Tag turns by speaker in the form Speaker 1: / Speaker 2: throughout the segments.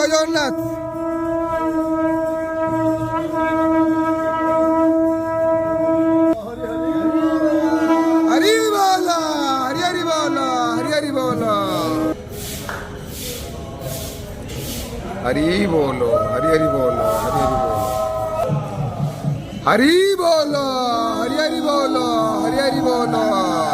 Speaker 1: জয় জগন্নাথ। হরি বল, হরি হরি বল, হরি হরি বল, হরি বল, হরি হরি বল, হরি হরি বল, হরি হরি বল, হরি হরি বল, হরি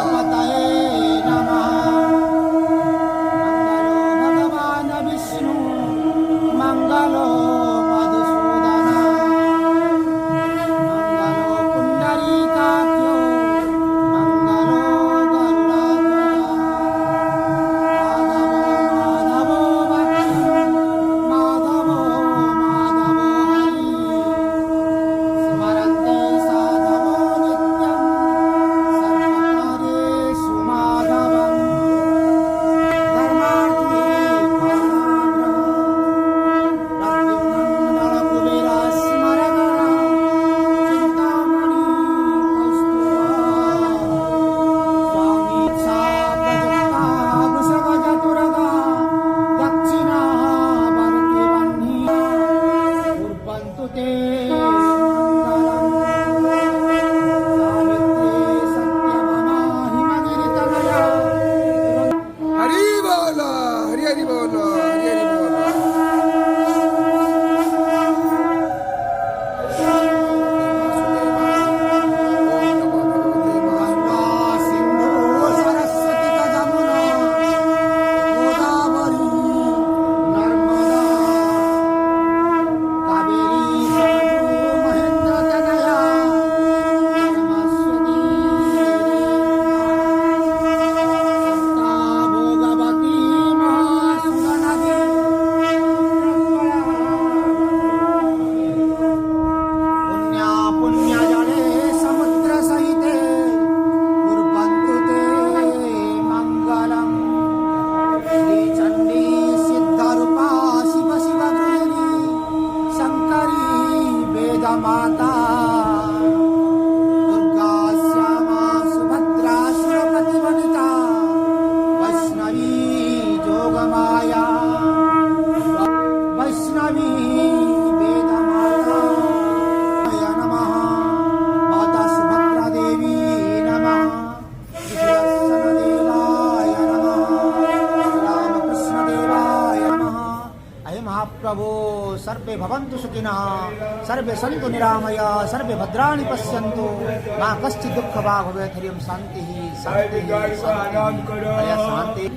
Speaker 2: प्रभो सर्वे भवन्तु सुखिनः सर्वे सन्तु निरामया सर्वे भद्राणि पश्यन्तु मा कश्चित् दुःखभाग् भवेत्। हरिं शान्तिः शान्तिः शान्तिः।